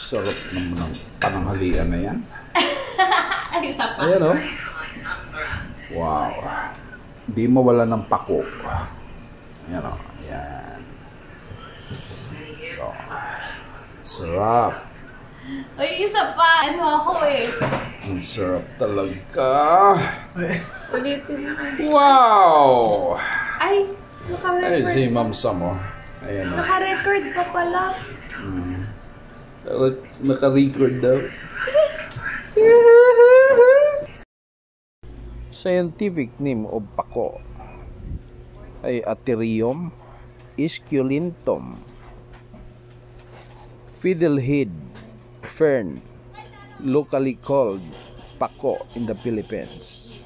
Sarap naman ng pananghalian na yan. Ay, isa pa. Ayan o. Wow. Di mawala ng pako. Ayan o. Ayan. So, sarap. Ay, isa pa. Ano ako eh. Ang sarap talaga. Ulitin mo. Wow! Ay, Ay, naka-record. si Ma'am Sam o. Ayan o. Naka-record pa pala. Naka-record daw. Scientific name of pako ay Atherium esculentum, fiddlehead fern, locally called pako in the Philippines.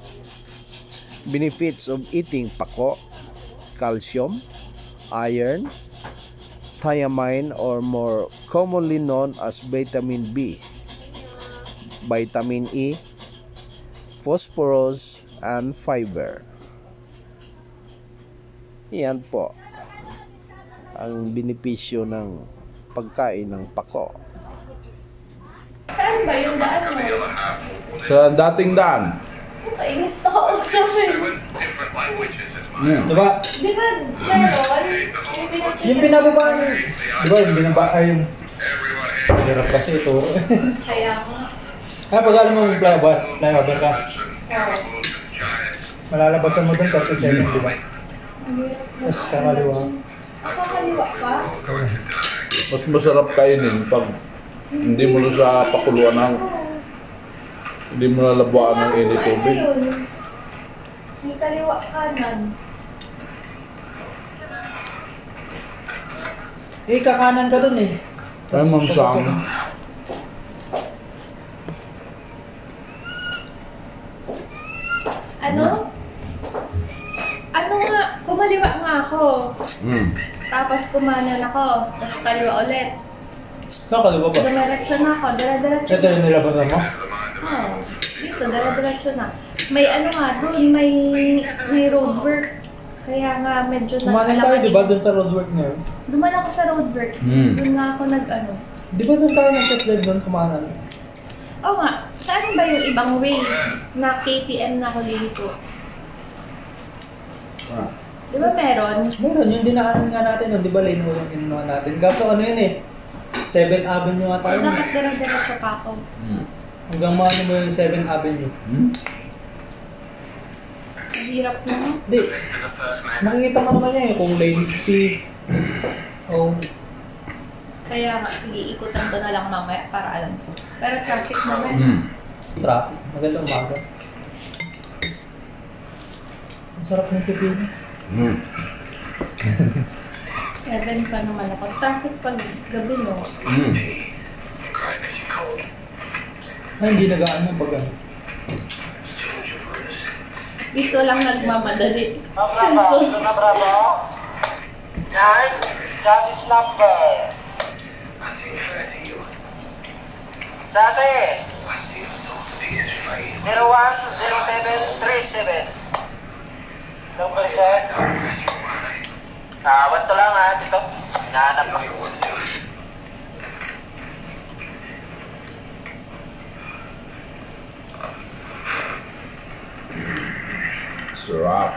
Benefits of eating pako: calcium, iron, thiamine, or more commonly known as vitamin B, vitamin E, phosphorus, and fiber. Yan po ang benepisyo ng pagkain ng pako. Saan ba yung daan mo? Sa dating daan. Kainis to ako sa akin. Diba? Di ba meron? Yung binababa, diba yung binababa ay yung hirap kasi ito. Kaya nga. Pag alam mo yung flyover ka, malalabasan mo dun 30 seconds, diba? Mas kakaliwa. Kakaliwa pa? Mas masarap kainin pag hindi mo sa pakuluan ng hindi mo nalabuan ng init tubig. May kaliwa kanan. Kakanan ka dun eh. Ay, Ma'am Sam. Ano? Ano nga? Kumaliwa nga ako. Tapos kumanan ako. Tapos kaliwa ulit. Saan ka diba ba? Diretso na ako. Diretso Ito yung nilabasan mo? Oo. Dito, diretso na. May ano nga doon, may roadwork. Kaya nga medyo Kumanan tayo diba dun sa roadwork na yun? Duman ako sa roadwork. Doon nga ako nag-ano. Di ba dun tayo nag-test drive dun kumanan? Oo nga. Saan ba yung ibang way na KTM na ako dito? Di ba meron? Meron, yung dinaanan nga natin nun, di ba lane mo yung inunahan natin? Kaso ano yun eh, 7th Avenue nga tayo. Bakit diretso pa ako? Hanggang maano mo yung 7th Avenue. Ang hirap na. Hindi, nakikita mo naman yan eh, kung lane C. Oh. Kaya nga, sige, ikutan ko na lang mamaya para alam ko. Pero traffic naman. Traffic, maganda umaga. Ang sarap ng pipino. 7 pa naman ako. Traffic pag gabi, no? Ay, hindi nagaan yung pag ano. Dito lang nagmamadali. Bravo, bravo. Nine, Johnny's number. Dati. 010737. Number set. Wanto lang ha, dito. Hinahanap ko. Sarap.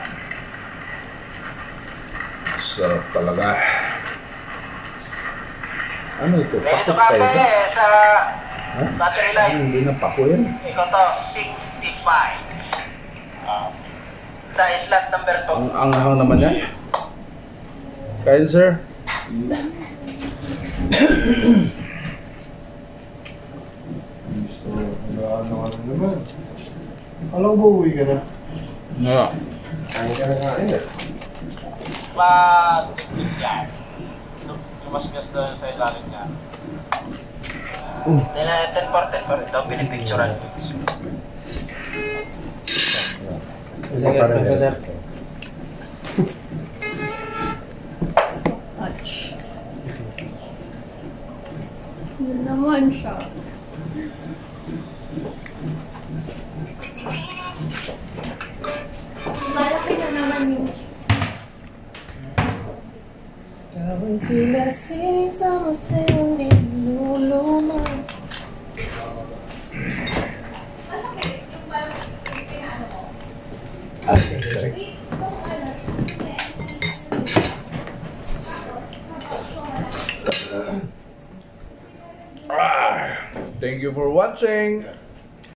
Sarap talaga. Ano ito? Dito Pako kape tayo ba? sa battery life. Hindi na pako yan. Ikaw to, 65. Sa slot number 2. Ang anghang naman yan. Kain, sir? Ano naman? Alam ko ba uwi ka na? Yeah. Kain ka na kain eh. Pag-tigil yan. Lumasgas doon sa ilalim niya. Nila 10 for 10 pa rin daw, pinipicturan. Sige, Professor. Touch. Yun naman siya. Malaki na naman yung Kaway pila sining sa mas tayong niluluma. Thank you for watching.